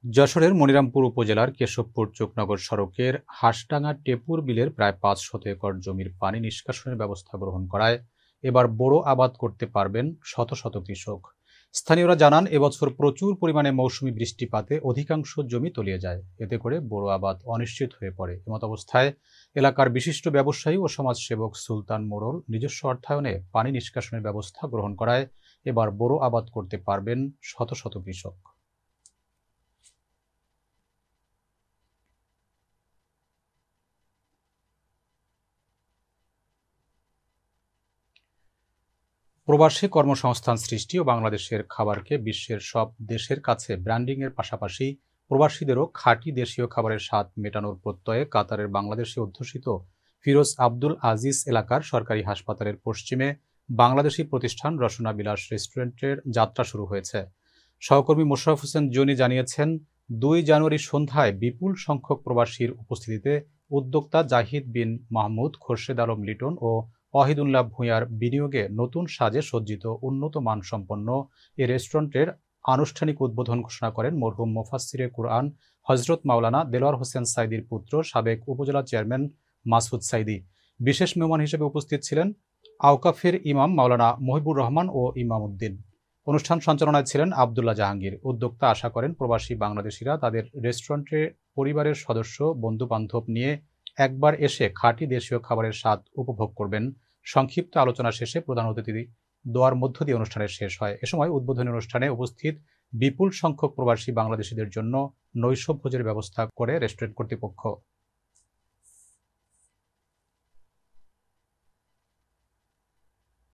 যশোরের মনিরামপুর উপজেলার কেশবপুর চোকনগর সড়কের হাঁসডাঙ্গা টেপুর বিলের প্রায় ৫০০ একর জমির পানি নিষ্কাশনের ব্যবস্থা গ্রহণ করায় এবার বোরো আবাদ করতে পারবেন শত শত কৃষক। স্থানীয়রা জানান, এবছর প্রচুর পরিমাণে মৌসুমি বৃষ্টিপাতে অধিকাংশ জমি তলিয়ে যায়। এতে করে বোরো আবাদ অনিশ্চিত হয়ে পড়ে। এমতাবস্থায় এলাকার বিশিষ্ট ব্যবসায়ী ও সমাজসেবক সুলতান মোড়ল নিজস্ব অর্থায়নে পানি নিষ্কাশনের ব্যবস্থা গ্রহণ করায় এবার বোরো আবাদ করতে পারবেন শত শত কৃষক। প্রবাসী কর্মসংস্থান সৃষ্টি ও বাংলাদেশের খাবারকে বিশ্বের সব দেশের কাছে ব্র্যান্ডিংয়ের পাশাপাশি প্রবাসীদেরও খাঁটি দেশীয় খাবারের স্বাদ মেটানোর প্রত্যয়ে কাতারের বাংলাদেশে অধ্যুষিত ফিরোজ আব্দুল আজিজ এলাকার সরকারি হাসপাতালের পশ্চিমে বাংলাদেশি প্রতিষ্ঠান রসনা বিলাস রেস্টুরেন্টের যাত্রা শুরু হয়েছে। সহকর্মী মোশাররফ হোসেন জনি জানিয়েছেন, ২ জানুয়ারি সন্ধ্যায় বিপুল সংখ্যক প্রবাসীর উপস্থিতিতে উদ্যোক্তা জাহিদ বিন মাহমুদ, খোরশেদ আলম লিটন ও ওয়াহিদুল্লাহ ভূঁইয়ার বিনিয়োগে নতুন সাজে সজ্জিত উন্নত মানসম্পন্ন এ রেস্টুরেন্টের আনুষ্ঠানিক উদ্বোধন ঘোষণা করেন মরহুম মুফাসসিরে কুরআন হযরত মাওলানা দেলোয়ার হোসেন সাঈদীর পুত্র সাবেক উপজেলা চেয়ারম্যান মাসুদ সাঈদী। বিশেষ মেহমান হিসেবে উপস্থিত ছিলেন আওকাফের ইমাম মাওলানা মহিবুর রহমান ও ইমাম উদ্দিন। অনুষ্ঠান সঞ্চালনায় ছিলেন আবদুল্লাহ জাহাঙ্গীর। উদ্যোক্তা আশা করেন, প্রবাসী বাংলাদেশিরা তাদের রেস্টুরেন্টে পরিবারের সদস্য, বন্ধু-বান্ধব নিয়ে একবার এসে খাঁটি দেশীয় খাবারের স্বাদ উপভোগ করবেন। সংক্ষিপ্ত আলোচনা শেষে প্রধান অতিথি দোয়ার মধ্য দিয়ে অনুষ্ঠানের শেষ হয়। এ সময় উদ্বোধনী অনুষ্ঠানে উপস্থিত বিপুল সংখ্যক প্রবাসী বাংলাদেশিদের জন্য নৈশভোজের ব্যবস্থা করে রেস্টুরেন্ট কর্তৃপক্ষ।